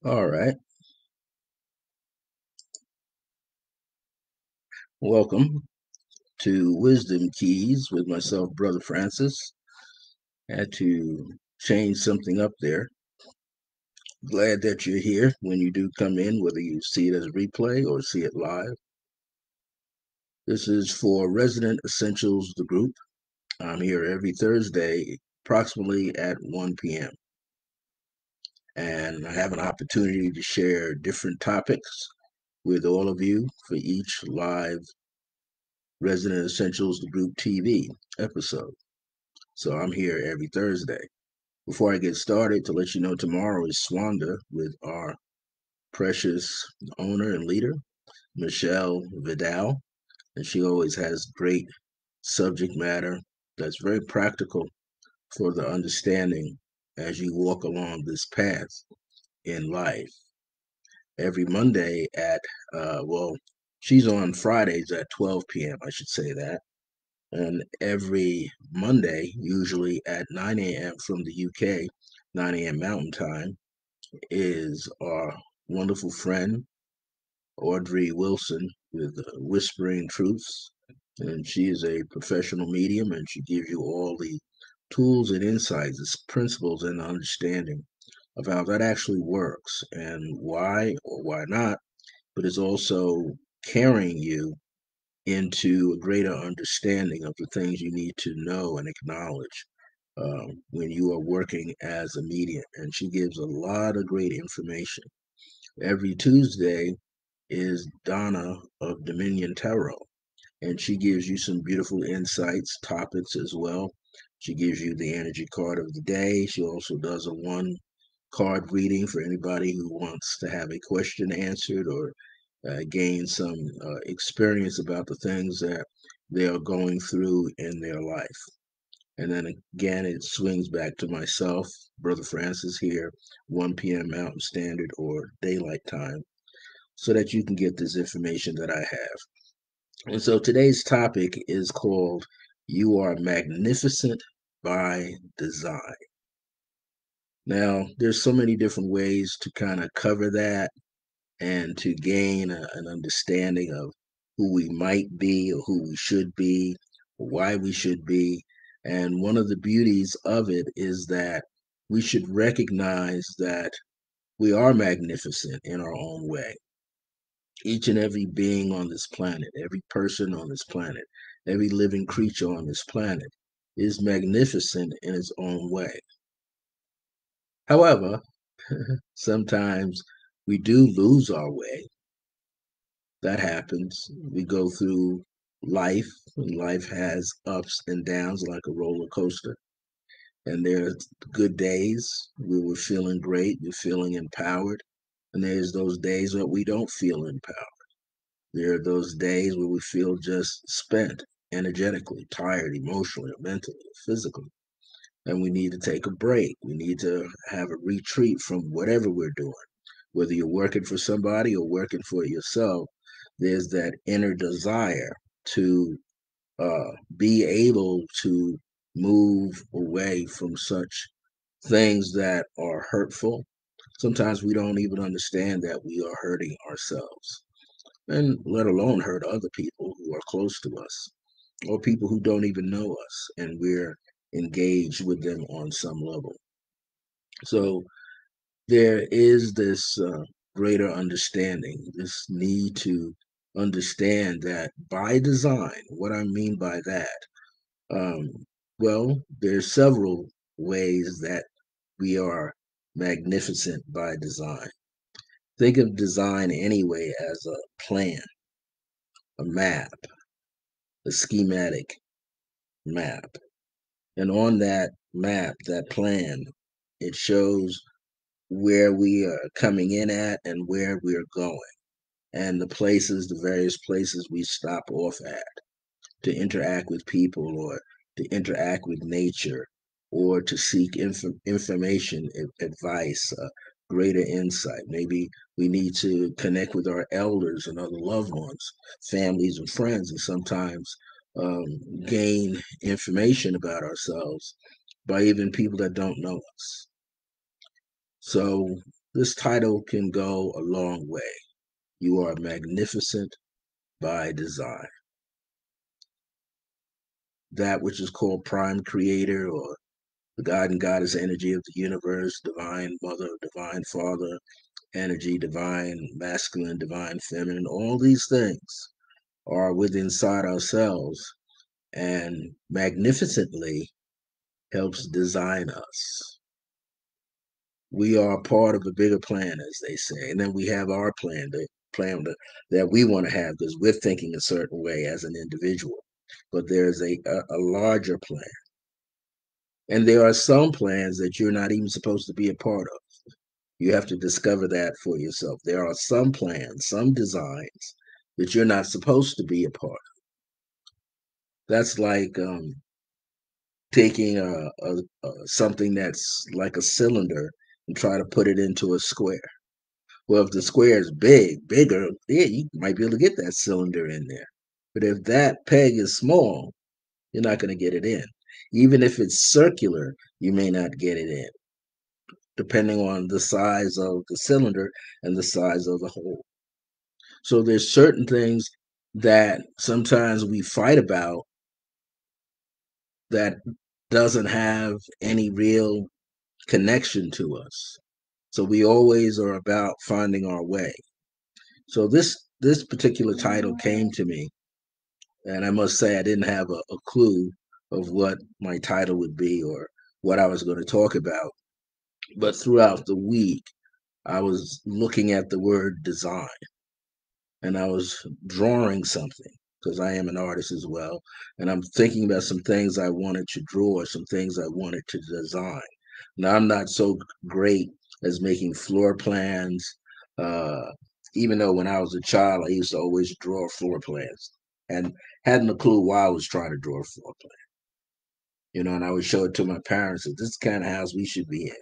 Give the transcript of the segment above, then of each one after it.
All right. Welcome to Wisdom Keys with myself, Brother Francis. Had to change something up there. Glad that you're here when you do come in, whether you see it as replay or see it live. This is for Resident Essentials, the group. I'm here every Thursday, approximately at 1 p.m. And I have an opportunity to share different topics with all of you for each live Resident Essentials, the group TV episode. So I'm here every Thursday. Before I get started, to let you know, tomorrow is Swanda with our precious owner and leader, Michelle Vidal. And she always has great subject matter that's very practical for the understanding as you walk along this path in life. Every Monday she's on Fridays at 12 p.m., I should say that. And every Monday, usually at 9 a.m. from the UK, 9 a.m. Mountain Time, is our wonderful friend, Audrey Wilson, with Whispering Truths. And she is a professional medium, and she gives you all the tools and insights, principles, and understanding of how that actually works and why or why not, but it's also carrying you into a greater understanding of the things you need to know and acknowledge when you are working as a medium. And she gives a lot of great information. Every Tuesday is Donna of Dominion Tarot, and she gives you some beautiful insights, topics as well. She gives you the energy card of the day. She also does a one card reading for anybody who wants to have a question answered or gain some experience about the things that they are going through in their life. And then again, it swings back to myself, Brother Francis here, 1 p.m. Mountain Standard or Daylight Time, so that you can get this information that I have. And so today's topic is called You Are Magnificent by Design. Now, there's so many different ways to kind of cover that and to gain an understanding of who we might be or who we should be, or why we should be. And one of the beauties of it is that we should recognize that we are magnificent in our own way. Each and every being on this planet, every person on this planet, every living creature on this planet is magnificent in its own way. However, sometimes we do lose our way. That happens. We go through life, and life has ups and downs like a roller coaster. And there's good days where we're feeling great, we're feeling empowered. And there's those days where we don't feel empowered. There are those days where we feel just spent energetically, tired, emotionally, mentally, physically. And we need to take a break. We need to have a retreat from whatever we're doing. Whether you're working for somebody or working for yourself, there's that inner desire to be able to move away from such things that are hurtful. Sometimes we don't even understand that we are hurting ourselves, and let alone hurt other people who are close to us or people who don't even know us, and we're engaged with them on some level. So there is this greater understanding, this need to understand that by design. What I mean by that, um, well, there's several ways that we are magnificent by design. Think of design anyway as a plan, a map, a schematic map. And on that map, that plan, it shows where we are coming in at and where we're going, and the various places we stop off at to interact with people or to interact with nature or to seek information, advice, greater insight. Maybe we need to connect with our elders and other loved ones, families and friends, and sometimes um, gain information about ourselves by even people that don't know us. So This title can go a long way. You are magnificent by design. That which is called prime creator or the God and goddess energy of the universe, divine mother, divine father, energy, divine masculine, divine feminine, all these things are within inside ourselves and magnificently helps design us. We are part of a bigger plan, as they say, and then we have our plan, the plan that we want to have because we're thinking a certain way as an individual. But there's a larger plan. And there are some plans that you're not even supposed to be a part of. You have to discover that for yourself. There are some plans, some designs that you're not supposed to be a part of. That's like taking something that's like a cylinder and try to put it into a square. Well, if the square is bigger, yeah, you might be able to get that cylinder in there. But if that peg is small, you're not going to get it in. Even if it's circular, you may not get it in, depending on the size of the cylinder and the size of the hole. So there's certain things that sometimes we fight about that doesn't have any real connection to us. So we always are about finding our way. So this particular title came to me, and I must say I didn't have a clue of what my title would be or what I was going to talk about. But throughout the week, I was looking at the word design and I was drawing something because I am an artist as well. And I'm thinking about some things I wanted to draw, some things I wanted to design. Now, I'm not so great as making floor plans. Uh, Even though when I was a child, I used to always draw floor plans and hadn't a clue why I was trying to draw a floor plan. And I would show it to my parents that this is the kind of house we should be in.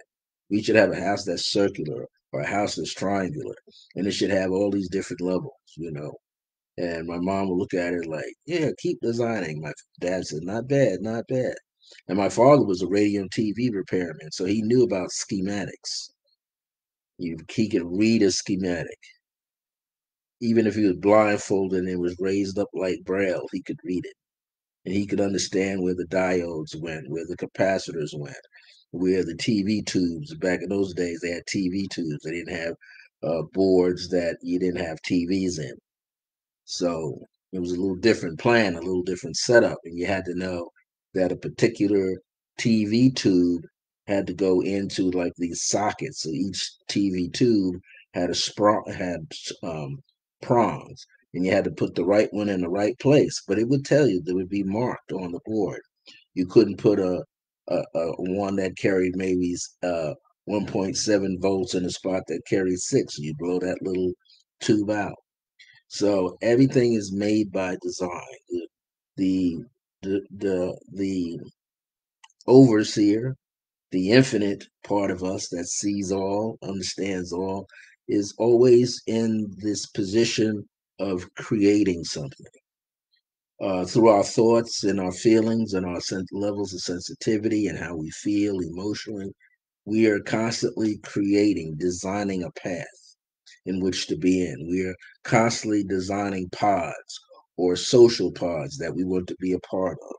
We should have a house that's circular or a house that's triangular, and it should have all these different levels. And my mom would look at it like, yeah, keep designing. My dad said, not bad, not bad. And my father was a radio and TV repairman, so he knew about schematics. He could read a schematic. Even if he was blindfolded and it was raised up like Braille, he could read it. And he could understand where the diodes went, where the capacitors went, where the TV tubes, back in those days, they had TV tubes. They didn't have boards that you didn't have TVs in. So it was a little different plan, a little different setup, and you had to know that a particular TV tube had to go into like these sockets. So each TV tube had prongs, and you had to put the right one in the right place. But it would tell you that would be marked on the board. You couldn't put a one that carried maybe 1.7 volts in a spot that carried six. You blow that little tube out. So everything is made by design. The the overseer, the infinite part of us that sees all, understands all, is always in this position of creating something. Through our thoughts and our feelings and our levels of sensitivity and how we feel emotionally, we are constantly creating, designing a path in which to be in. We're constantly designing pods or social pods that we want to be a part of,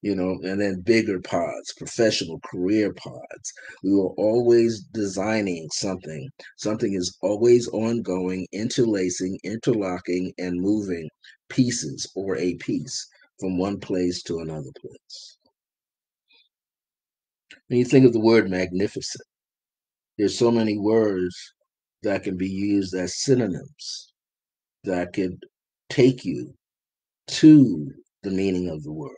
and then bigger pods, professional career pods. We were always designing something. Something is always ongoing, interlacing, interlocking, and moving pieces or a piece from one place to another place. When you think of the word magnificent, there's so many words that can be used as synonyms that could take you to the meaning of the word.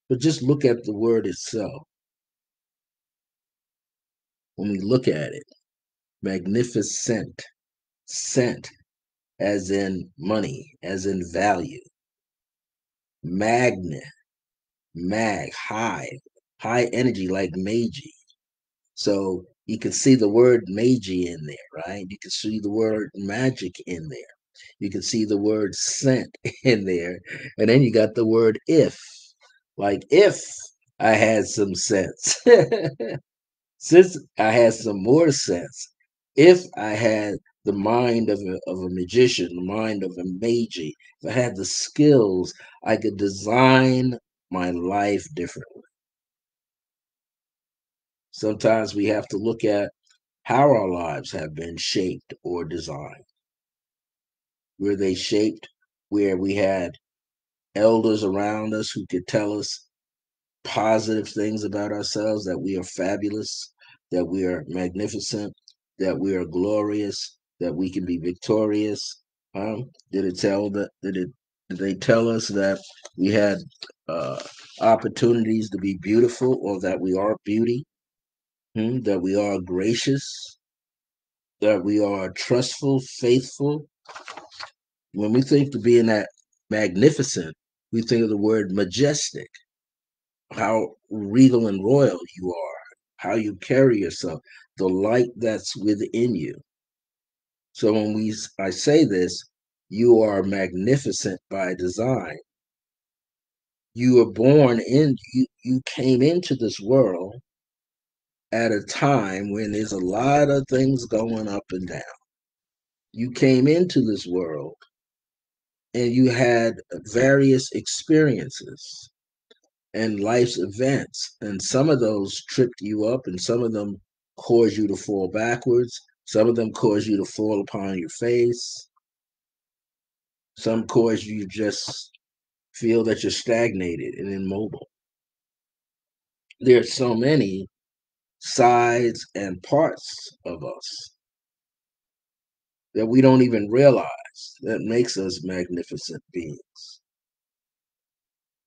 But just look at the word itself. When we look at it, magnificent, cent, as in money, as in value. Magnet, high energy like Meiji. So you can see the word Meiji in there, right? You can see the word magic in there. You can see the word scent in there. And then you got the word if. Like if I had some sense. Since I had some more sense, If I had the mind of a magician, the mind of a magi, if I had the skills, I could design my life differently. Sometimes we have to look at how our lives have been shaped or designed. Were they shaped where we had elders around us who could tell us positive things about ourselves, that we are fabulous, that we are magnificent, that we are glorious, that we can be victorious? Did it tell that? Did they tell us that we had uh, opportunities to be beautiful, or that we are beauty? That we are gracious, that we are trustful, faithful. When we think of being that magnificent, we think of the word majestic, how regal and royal you are, how you carry yourself, the light that's within you. So when I say this, you are magnificent by design. You were born in, you came into this world at a time when there's a lot of things going up and down. You came into this world and you had various experiences and life's events. And some of those tripped you up, and some of them caused you to fall backwards. Some of them caused you to fall upon your face. Some cause you to just feel that you're stagnated and immobile. There's so many sides and parts of us that we don't even realize that makes us magnificent beings.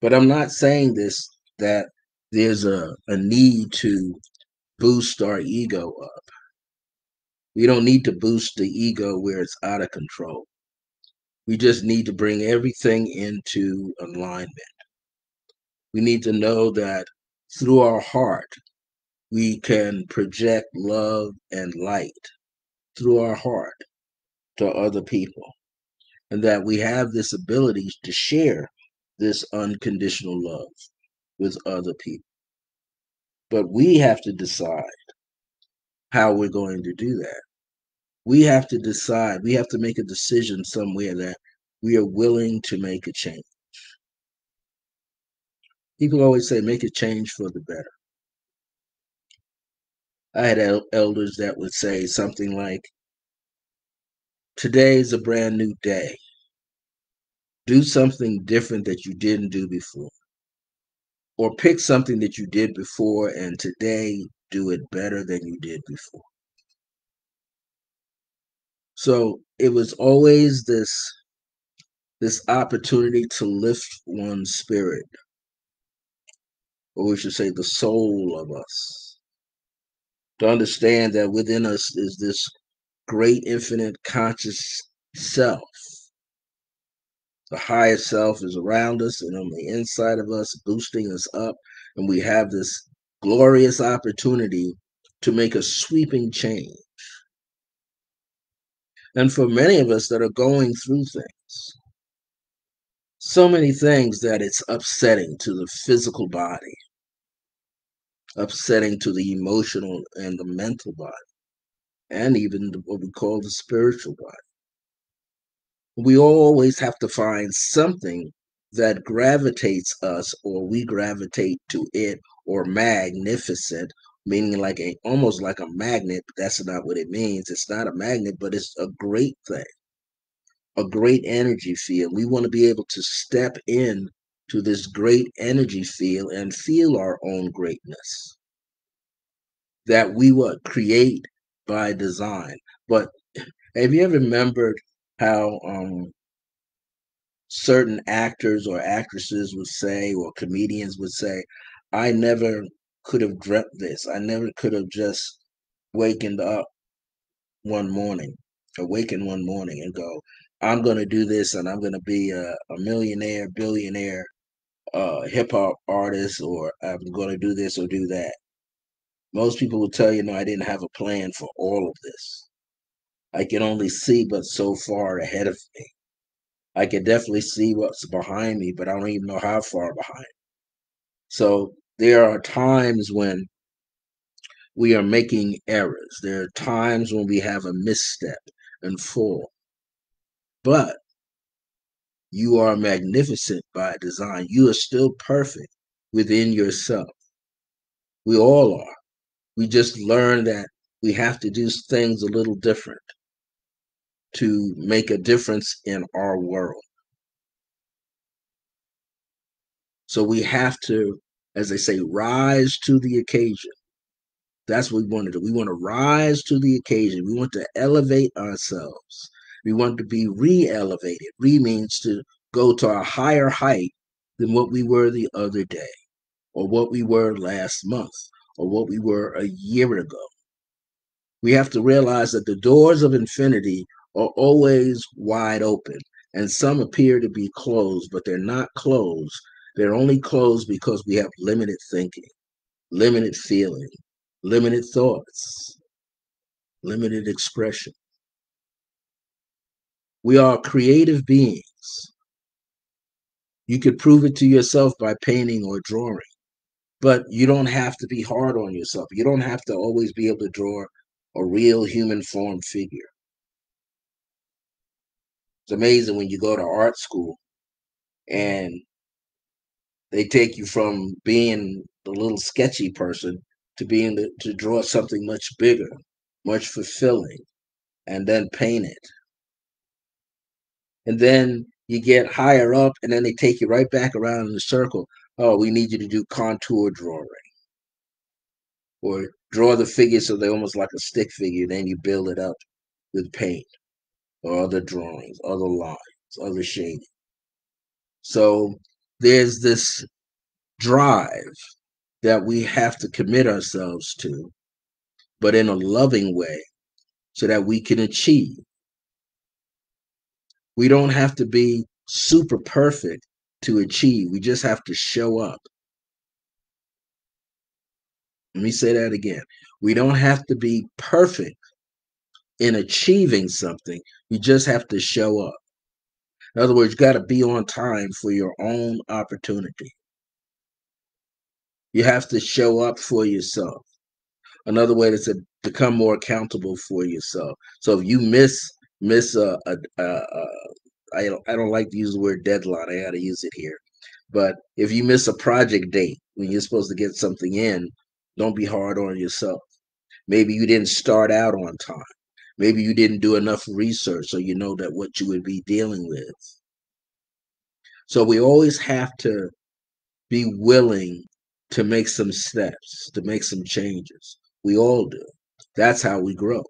But I'm not saying this that there's a need to boost our ego up. We don't need to boost the ego where it's out of control. We just need to bring everything into alignment. We need to know that through our heart, we can project love and light through our heart to other people, and that we have this ability to share this unconditional love with other people. But we have to decide how we're going to do that. We have to decide, we have to make a decision somewhere that we are willing to make a change. People always say, make a change for the better. I had elders that would say something like, today is a brand new day. Do something different that you didn't do before. Or pick something that you did before and today do it better than you did before. So it was always this opportunity to lift one's spirit, or we should say the soul of us, to understand that within us is this great infinite conscious self. The higher self is around us and on the inside of us, boosting us up. And we have this glorious opportunity to make a sweeping change. And for many of us that are going through things, so many things that it's upsetting to the physical body, upsetting to the emotional and the mental body, and even what we call the spiritual body. We always have to find something that gravitates us, or we gravitate to it, or magnificent, meaning like almost like a magnet, but that's not what it means. It's not a magnet, but it's a great thing, a great energy field. We want to be able to step in to this great energy field and feel our own greatness that we would create by design. But have you ever remembered how certain actors or actresses would say, or comedians would say, I never could have dreamt this. I never could have just wakened up one morning, awakened one morning and go, I'm going to do this and I'm going to be a millionaire, billionaire, hip hop artist, or I'm going to do this or do that. Most people will tell you, no, I didn't have a plan for all of this. I can only see but so far ahead of me. I can definitely see what's behind me, but I don't even know how far behind. So there are times when we are making errors. There are times when we have a misstep and fall. But you are magnificent by design. You are still perfect within yourself. We all are. We just learn that we have to do things a little different to make a difference in our world. So we have to, as they say, rise to the occasion. That's what we want to do. We want to rise to the occasion. We want to elevate ourselves. We want to be re-elevated. Re means to go to a higher height than what we were the other day, or what we were last month, or what we were a year ago. We have to realize that the doors of infinity are always wide open, and some appear to be closed, but they're not closed. They're only closed because we have limited thinking, limited feeling, limited thoughts, limited expression. We are creative beings. You could prove it to yourself by painting or drawing, but you don't have to be hard on yourself. You don't have to always be able to draw a real human form figure. It's amazing when you go to art school and they take you from being the little sketchy person to being to draw something much bigger, much fulfilling, and then paint it. And then you get higher up, and then they take you right back around in the circle. Oh, we need you to do contour drawing, or draw the figure so they're almost like a stick figure. Then you build it up with paint, or other drawings, other lines, other shading. So there's this drive that we have to commit ourselves to, but in a loving way, so that we can achieve. We don't have to be super perfect to achieve. We just have to show up. Let me say that again. We don't have to be perfect in achieving something. You just have to show up. In other words, you got to be on time for your own opportunity. You have to show up for yourself. Another way is to become more accountable for yourself. So if you miss I don't like to use the word deadline. I got to use it here. But if you miss a project date when you're supposed to get something in, don't be hard on yourself. Maybe you didn't start out on time. Maybe you didn't do enough research so you know that what you would be dealing with. So we always have to be willing to make some steps, to make some changes. We all do. That's how we grow.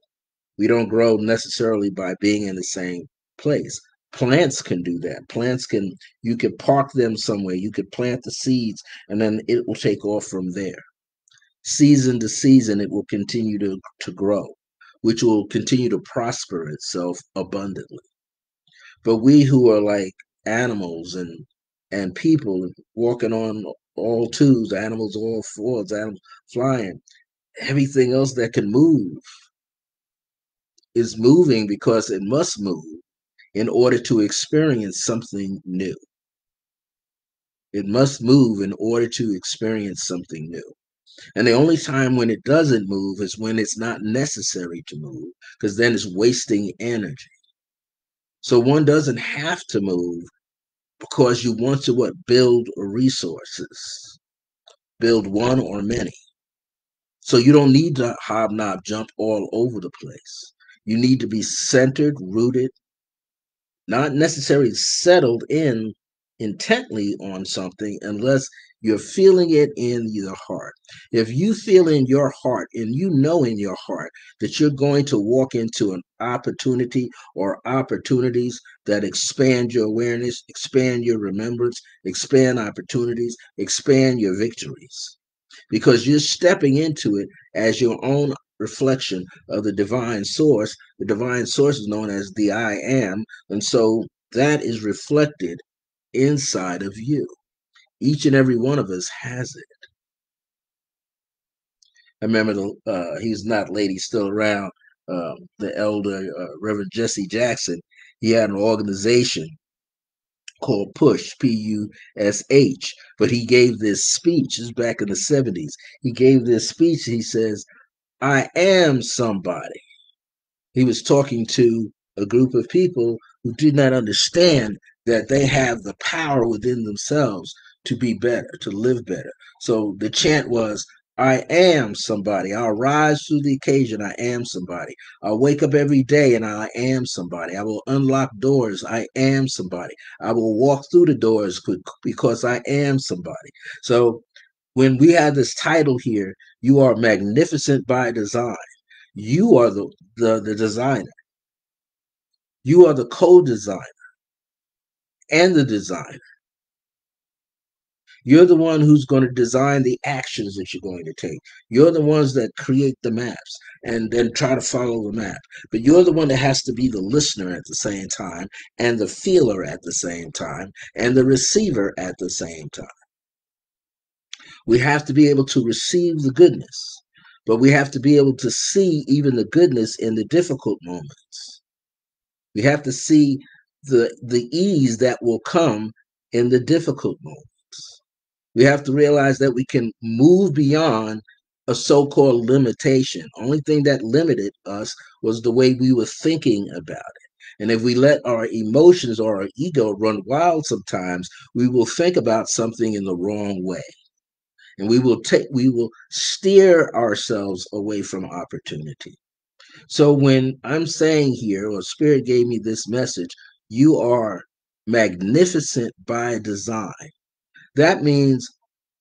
We don't grow necessarily by being in the same place. Plants can do that. Plants can, you can park them somewhere. You could plant the seeds and then it will take off from there. Season to season, it will continue to grow, which will continue to prosper itself abundantly. But we who are like animals and people walking on all twos, animals all fours, animals flying, everything else that can move is moving because it must move in order to experience something new. It must move in order to experience something new. And the only time when it doesn't move is when it's not necessary to move, because then it's wasting energy. So one doesn't have to move because you want to what? Build resources, build one or many. So you don't need to hobnob, jump all over the place. You need to be centered, rooted, not necessarily settled in intently on something unless you're feeling it in your heart. If you feel in your heart and you know in your heart that you're going to walk into an opportunity or opportunities that expand your awareness, expand your remembrance, expand opportunities, expand your victories, because you're stepping into it as your own reflection of the divine source. The divine source is known as the I am, and so that is reflected inside of you. Each and every one of us has it. I remember he's not late, he's still around. The elder Reverend Jesse Jackson. He had an organization called Push, Push, but he gave this speech. This is back in the 70s. He gave this speech. He says, I am somebody. He was talking to a group of people who did not understand that they have the power within themselves to be better, to live better. So the chant was, I am somebody. I'll rise to the occasion. I am somebody. I'll wake up every day and I am somebody. I will unlock doors. I am somebody. I will walk through the doors because I am somebody. So when we have this title here, you are magnificent by design. You are the designer. You are the co-designer and the designer. You're the one who's going to design the actions that you're going to take. You're the ones that create the maps and then try to follow the map. But you're the one that has to be the listener at the same time, and the feeler at the same time, and the receiver at the same time. We have to be able to receive the goodness, but we have to be able to see even the goodness in the difficult moments. We have to see the ease that will come in the difficult moments. We have to realize that we can move beyond a so-called limitation. Only thing that limited us was the way we were thinking about it. And if we let our emotions or our ego run wild sometimes, we will think about something in the wrong way. And we will steer ourselves away from opportunity. So when I'm saying here, or Spirit gave me this message, you are magnificent by design. That means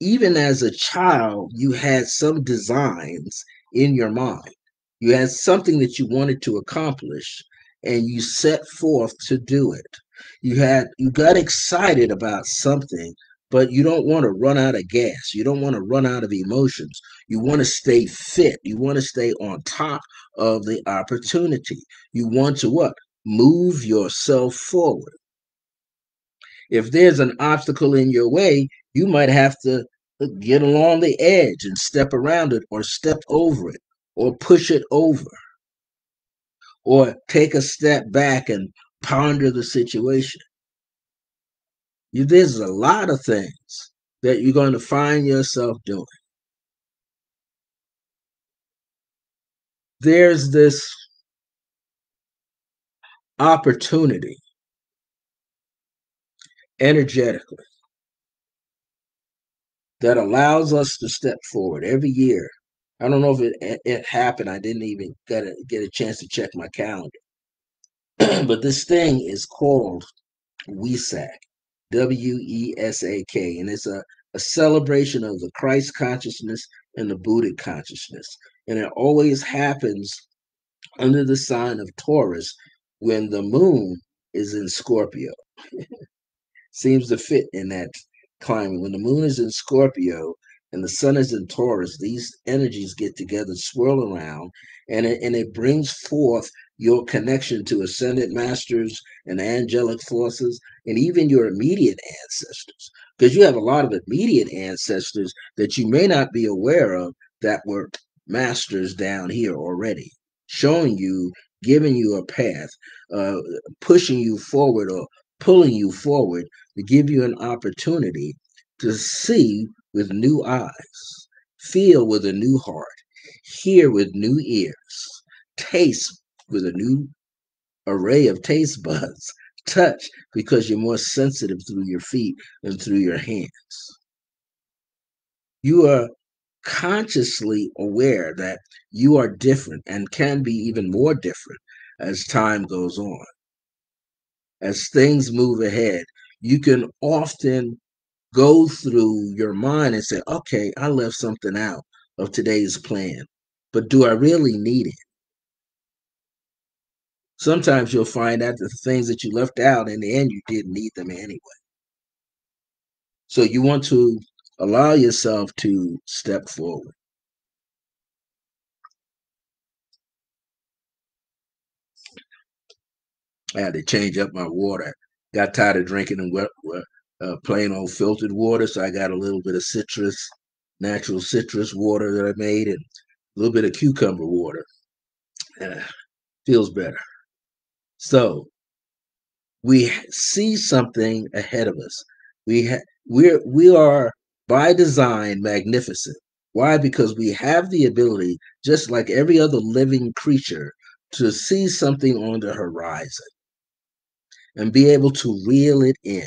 even as a child, you had some designs in your mind. You had something that you wanted to accomplish and you set forth to do it. You got excited about something, but you don't want to run out of gas. You don't want to run out of emotions. You want to stay fit. You want to stay on top of the opportunity. You want to what? Move yourself forward. If there's an obstacle in your way, you might have to get along the edge and step around it or step over it or push it over or take a step back and ponder the situation. There's a lot of things that you're going to find yourself doing. There's this opportunity energetically that allows us to step forward every year. I don't know if it happened. I didn't even get a chance to check my calendar. But this thing is called WESAK, WESAK, and it's a celebration of the Christ consciousness and the Buddhic consciousness. And it always happens under the sign of Taurus when the moon is in Scorpio. Seems to fit in that climate. When the moon is in Scorpio and the sun is in Taurus, these energies get together, swirl around, and it brings forth your connection to ascended masters and angelic forces, and even your immediate ancestors. Because you have a lot of immediate ancestors that you may not be aware of that were masters down here already, showing you, giving you a path, uh, pushing you forward or pulling you forward to give you an opportunity to see with new eyes, feel with a new heart, hear with new ears, taste with a new array of taste buds, touch because you're more sensitive through your feet and through your hands. You are consciously aware that you are different and can be even more different as time goes on. As things move ahead, you can often go through your mind and say, okay, I left something out of today's plan, but do I really need it? Sometimes you'll find out that the things that you left out, in the end, you didn't need them anyway. So you want to allow yourself to step forward. I had to change up my water. Got tired of drinking plain old filtered water, so I got a little bit of natural citrus water that I made, and a little bit of cucumber water. Feels better. So we see something ahead of us. We are by design magnificent. Why? Because we have the ability, just like every other living creature, to see something on the horizon and be able to reel it in.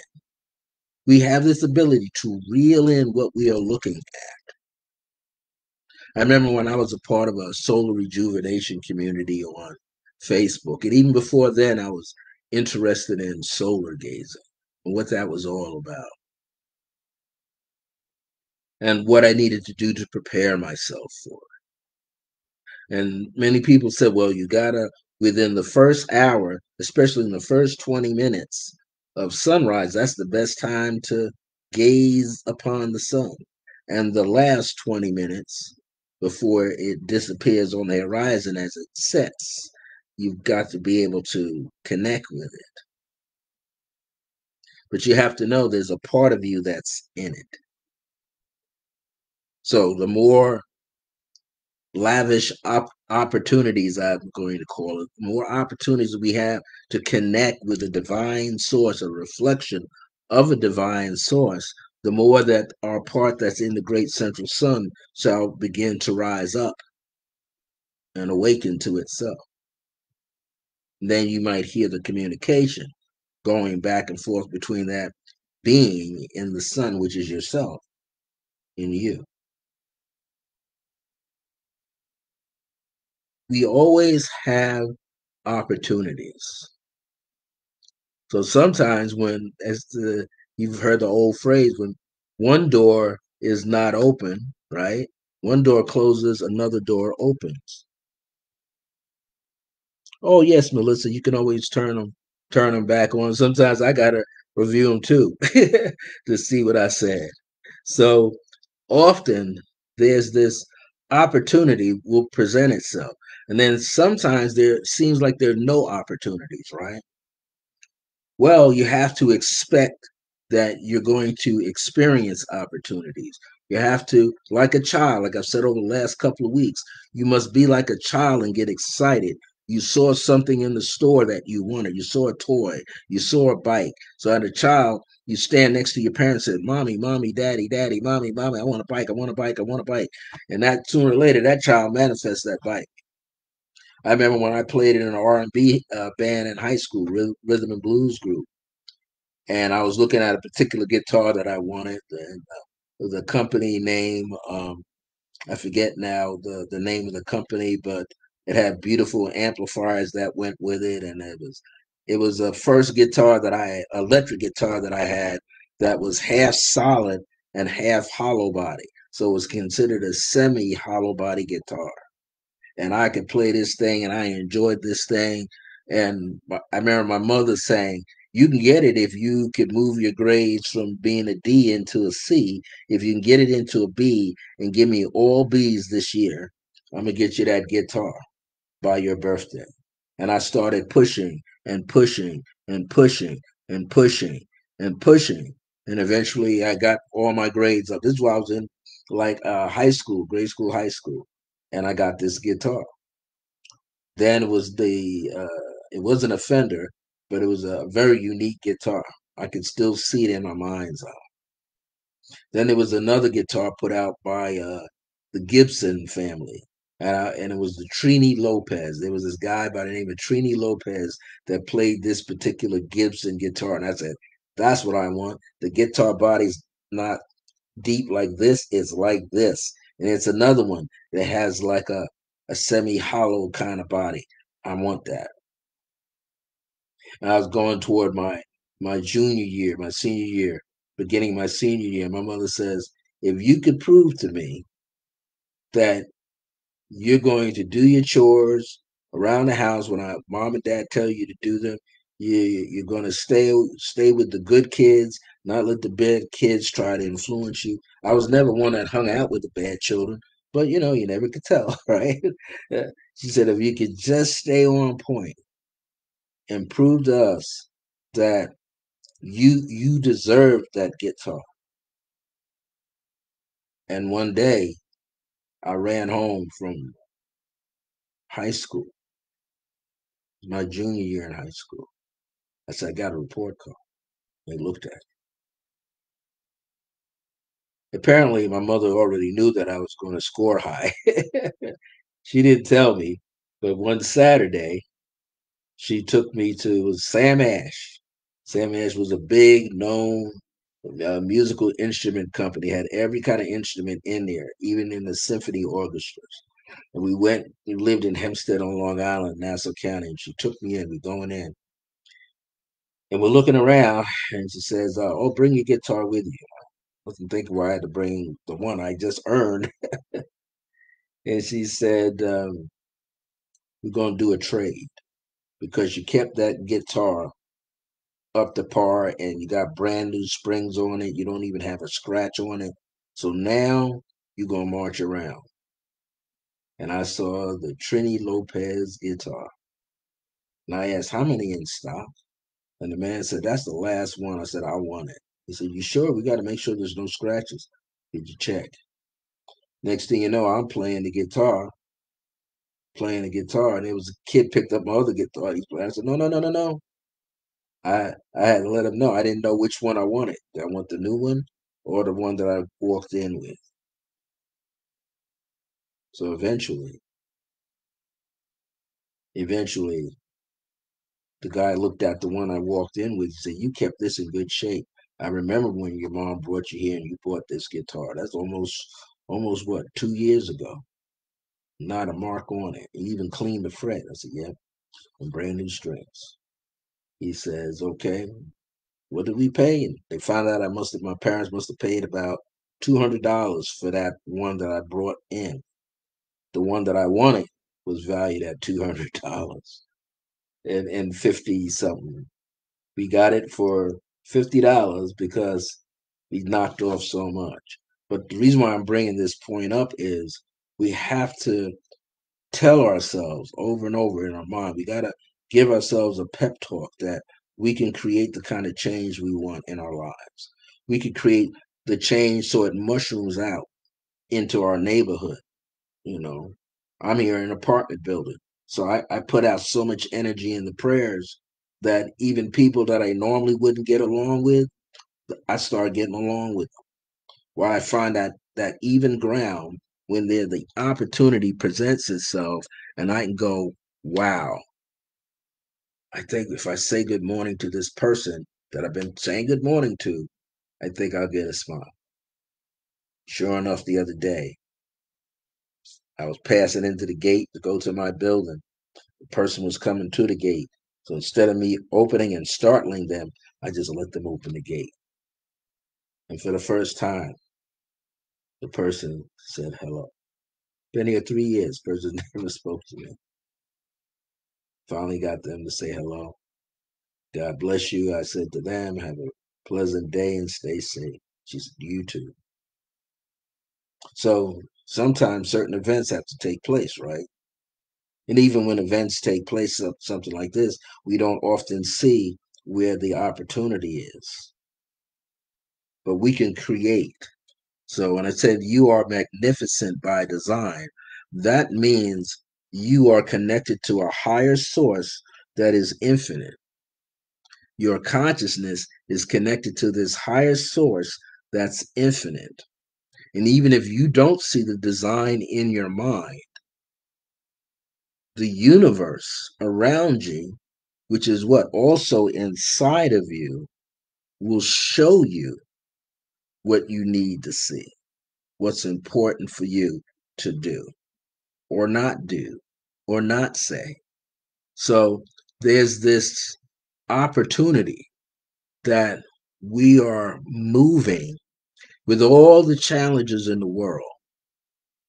We have this ability to reel in what we are looking at. I remember when I was a part of a solar rejuvenation community on Facebook, and even before then, I was interested in solar gazing and what that was all about, and what I needed to do to prepare myself for. And many people said, well, you gotta, within the first hour, especially in the first 20 minutes of sunrise, that's the best time to gaze upon the sun. And the last 20 minutes before it disappears on the horizon as it sets, you've got to be able to connect with it. But you have to know there's a part of you that's in it. So the more lavish opportunities, I'm going to call it, more opportunities we have to connect with a divine source, a reflection of a divine source, the more that our part that's in the great central sun shall begin to rise up and awaken to itself. And then you might hear the communication going back and forth between that being in the sun, which is yourself, in you. We always have opportunities. So sometimes when, you've heard the old phrase, when one door is not open, right? One door closes, another door opens. Oh yes, Melissa, you can always turn them back on. Sometimes I gotta review them too to see what I said. So often there's this opportunity will present itself, and then sometimes there seems like there are no opportunities, right? Well, you have to expect that you're going to experience opportunities. You have to, like a child, like I've said over the last couple of weeks, you must be like a child and get excited. You saw something in the store that you wanted. You saw a toy. You saw a bike. So, as a child, you stand next to your parents and say, Mommy, Mommy, Daddy, Daddy, Mommy, Mommy, I want a bike. I want a bike. I want a bike. And that sooner or later, that child manifests that bike. I remember when I played in an R&B band in high school, rhythm and blues group, and I was looking at a particular guitar that I wanted, and the company name, I forget now the name of the company, but it had beautiful amplifiers that went with it, and it was a first guitar that electric guitar that I had that was half solid and half hollow body, so it was considered a semi hollow body guitar, and I could play this thing and I enjoyed this thing. And I remember my mother saying, you can get it if you could move your grades from being a D into a C. If you can get it into a B and give me all B's this year, I'm going to get you that guitar by your birthday. And I started pushing and pushing and pushing and pushing and pushing. And eventually I got all my grades up. This is why I was in like high school, grade school, high school. And I got this guitar. Then it wasn't a Fender, but it was a very unique guitar. I could still see it in my mind's eye. Then there was another guitar put out by the Gibson family, and it was the Trini Lopez. There was this guy by the name of Trini Lopez that played this particular Gibson guitar, and I said, "That's what I want." The guitar body's not deep like this; it's like this, and it's another one that has like a semi-hollow kind of body. I want that. And I was going toward my junior year, my senior year, beginning my senior year. My mother says, if you could prove to me that you're going to do your chores around the house when mom and dad tell you to do them, you're going to stay with the good kids, not let the bad kids try to influence you. I was never one that hung out with the bad children, but you never could tell, right? She said, if you could just stay on point and prove to us that you deserve that guitar. And one day I ran home from high school, my junior year in high school. I said, I got a report card. They looked at it. Apparently, my mother already knew that I was going to score high. She didn't tell me, but one Saturday, she took me to Sam Ash. Sam Ash was a big known musical instrument company, had every kind of instrument in there, even in the symphony orchestras. And we lived in Hempstead on Long Island, Nassau County, and she took me in. We're going in, and we're looking around, and she says, "Oh, bring your guitar with you." I wasn't thinking why I had to bring the one I just earned. And she said, "We're going to do a trade because you kept that guitar up to par and you got brand new springs on it. You don't even have a scratch on it. So now you're going to march around." And I saw the Trini Lopez guitar. And I asked, "How many in stock?" And the man said, "That's the last one." I said, "I want it." He said, "You sure? We got to make sure there's no scratches." Did you check? Next thing you know, I'm playing the guitar, and it was a kid picked up my other guitar. He's playing. I said, "No, no, no, no, no." I had to let him know I didn't know which one I wanted. Did I want the new one or the one that I walked in with? So eventually, the guy looked at the one I walked in with and said, "You kept this in good shape. I remember when your mom brought you here and you bought this guitar. That's almost what, 2 years ago. Not a mark on it. You even cleaned the fret." I said, "Yeah, and brand new strings." He says, "Okay, what did we pay?" And they found out my parents must have paid about $200 for that one that I brought in. The one that I wanted was valued at $200 and 50 something. We got it for $50 because we knocked off so much. But the reason why I'm bringing this point up is we have to tell ourselves over and over in our mind, we got to give ourselves a pep talk that we can create the kind of change we want in our lives. We can create the change so it mushrooms out into our neighborhood. You know, I'm here in an apartment building. So I put out so much energy in the prayers that even people that I normally wouldn't get along with, I start getting along with them. Where I find that even ground when the opportunity presents itself and I can go, wow, I think if I say good morning to this person that I've been saying good morning to, I think I'll get a smile. Sure enough, the other day, I was passing into the gate to go to my building. The person was coming to the gate. So instead of me opening and startling them, I just let them open the gate. And for the first time, the person said hello. Been here 3 years, person never spoke to me. Finally got them to say hello. "God bless you," I said to them. "Have a pleasant day and stay safe." She said, "You too." So sometimes certain events have to take place, right? And even when events take place, something like this, we don't often see where the opportunity is, but we can create. So when I said you are magnificent by design, that means you are connected to a higher source that is infinite. Your consciousness is connected to this higher source that's infinite. And even if you don't see the design in your mind, the universe around you, which is what also inside of you, will show you what you need to see, what's important for you to do, or not say. So there's this opportunity that we are moving with all the challenges in the world,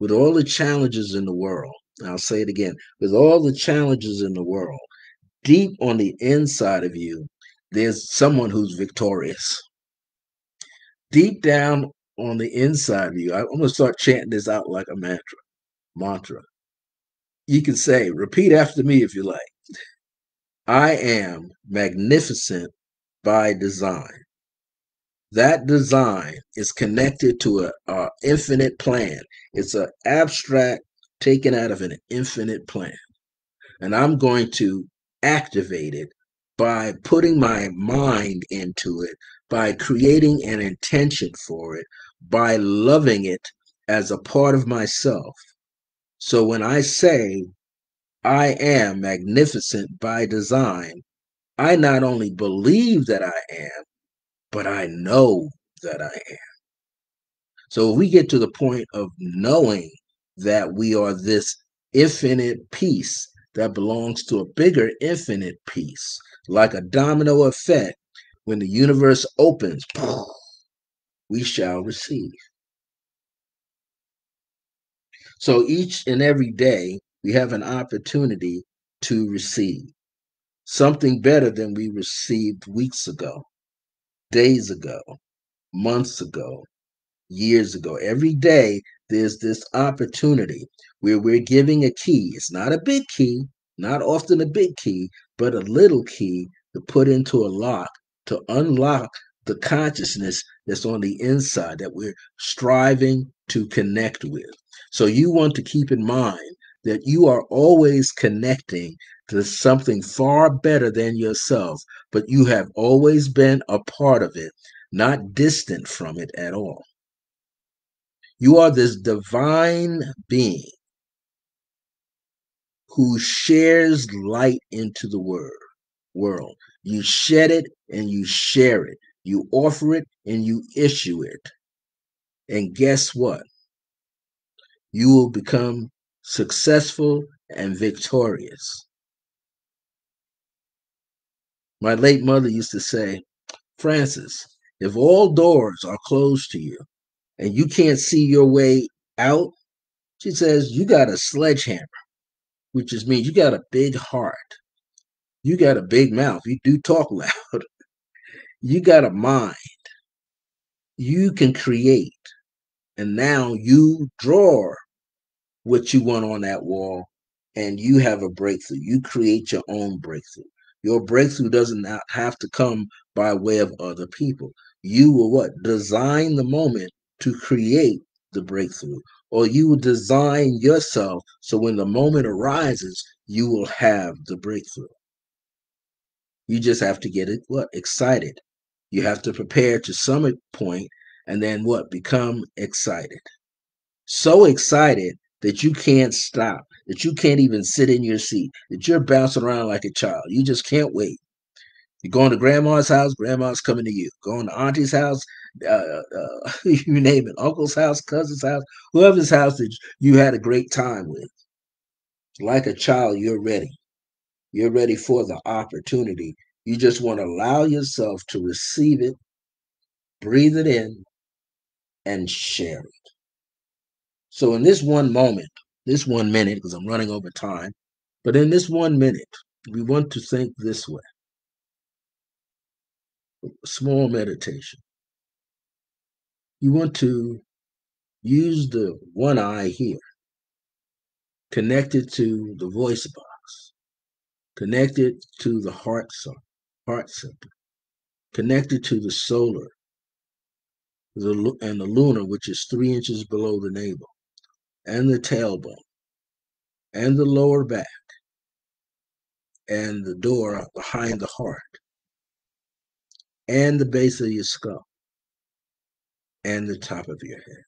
with all the challenges in the world. I'll say it again, with all the challenges in the world, deep on the inside of you, there's someone who's victorious. Deep down on the inside of you, I'm going to start chanting this out like a mantra. You can say, repeat after me if you like. I am magnificent by design. That design is connected to a infinite plan. It's an abstract taken out of an infinite plan. And I'm going to activate it by putting my mind into it, by creating an intention for it, by loving it as a part of myself. So when I say I am magnificent by design, I not only believe that I am, but I know that I am. So if we get to the point of knowing that we are this infinite piece that belongs to a bigger infinite piece, like a domino effect, when the universe opens, we shall receive. So each and every day, we have an opportunity to receive something better than we received weeks ago, days ago, months ago, years ago. Every day, there's this opportunity where we're giving a key. It's not a big key, not often a big key, but a little key to put into a lock to unlock the consciousness that's on the inside that we're striving to connect with. So you want to keep in mind that you are always connecting to something far better than yourself, but you have always been a part of it, not distant from it at all. You are this divine being who shares light into the world. You shed it and you share it. You offer it and you issue it. And guess what? You will become successful and victorious. My late mother used to say, Francis, if all doors are closed to you and you can't see your way out, she says, you got a sledgehammer, which just means you got a big heart. You got a big mouth. You do talk loud. You got a mind. You can create. And now you draw what you want on that wall and you have a breakthrough. You create your own breakthrough. Your breakthrough doesn't have to come by way of other people. You will what? Design the moment to create the breakthrough. Or you will design yourself so when the moment arises, you will have the breakthrough. You just have to get it what? Excited. You have to prepare to some point and then what? Become excited. So excited that you can't stop, that you can't even sit in your seat, that you're bouncing around like a child. You just can't wait. You're going to grandma's house, grandma's coming to you. Going to auntie's house, you name it, uncle's house, cousin's house, whoever's house that you had a great time with. Like a child, you're ready. You're ready for the opportunity. You just want to allow yourself to receive it, breathe it in, and share it. So in this one moment, this 1 minute, because I'm running over time, but in this 1 minute, we want to think this way. Small meditation. You want to use the one eye here, connected to the voice box, connected to the heart center, connected to the solar, and the lunar, which is 3 inches below the navel, and the tailbone, and the lower back, and the door behind the heart, and the base of your skull, and the top of your head.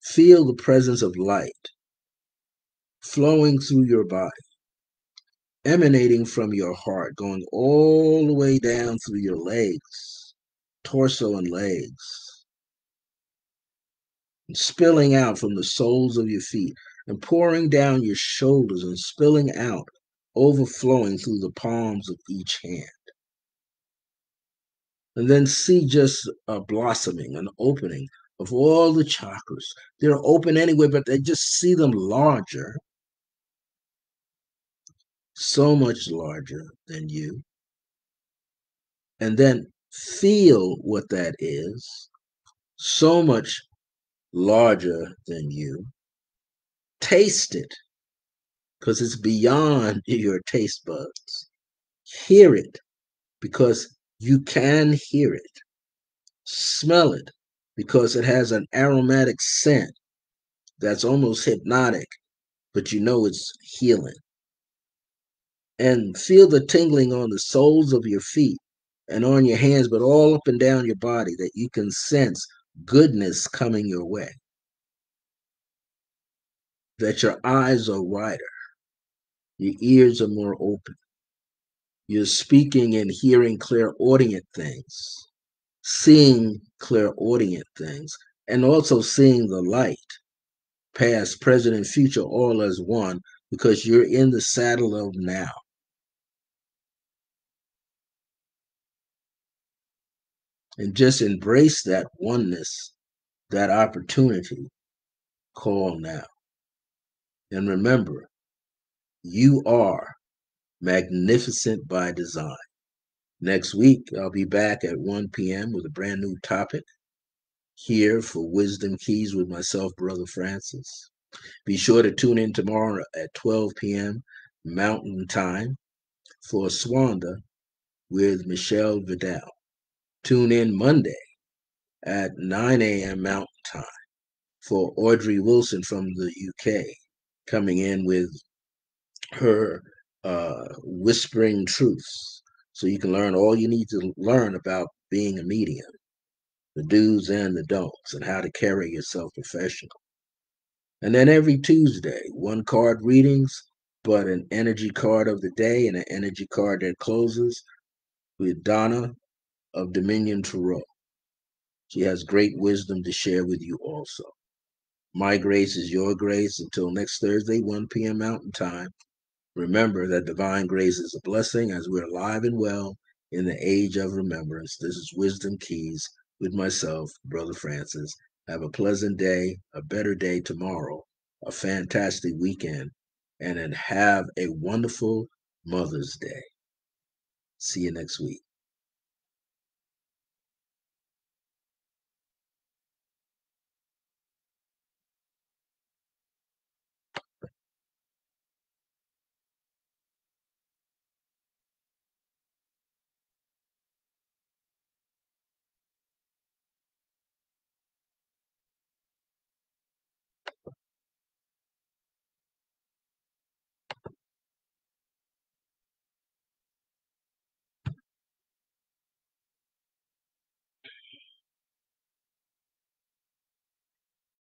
Feel the presence of light flowing through your body, emanating from your heart, going all the way down through your legs, torso and legs, and spilling out from the soles of your feet, and pouring down your shoulders and spilling out, overflowing through the palms of each hand. And then see just a blossoming, an opening of all the chakras. They're open anyway, but they just see them larger, so much larger than you. And then feel what that is, so much larger than you. Taste it, because it's beyond your taste buds. Hear it, because you can hear it. Smell it, because it has an aromatic scent that's almost hypnotic, but you know it's healing. And feel the tingling on the soles of your feet and on your hands, but all up and down your body, that you can sense goodness coming your way, that your eyes are wider, your ears are more open, you're speaking and hearing clairaudient things, seeing clairaudient things, and also seeing the light, past, present, and future, all as one, because you're in the saddle of now. And just embrace that oneness, that opportunity called now. And remember, you are magnificent by design. Next week, I'll be back at 1 p.m. with a brand new topic here for Wisdom Keys with myself, Brother Francis. Be sure to tune in tomorrow at 12 p.m. Mountain Time for Swanda with Michelle Vidal. Tune in Monday at 9 a.m. Mountain Time for Audrey Wilson from the UK, coming in with her Whispering Truths. So you can learn all you need to learn about being a medium, the do's and the don'ts, and how to carry yourself professionally. And then every Tuesday, one card readings, but an energy card of the day and an energy card that closes with Donna of Dominion Tarot. She has great wisdom to share with you also. My grace is your grace. Until next Thursday, 1 p.m. Mountain Time. Remember that divine grace is a blessing as we're alive and well in the age of remembrance. This is Wisdom Keys with myself, Brother Francis. Have a pleasant day, a better day tomorrow, a fantastic weekend, and then have a wonderful Mother's Day. See you next week.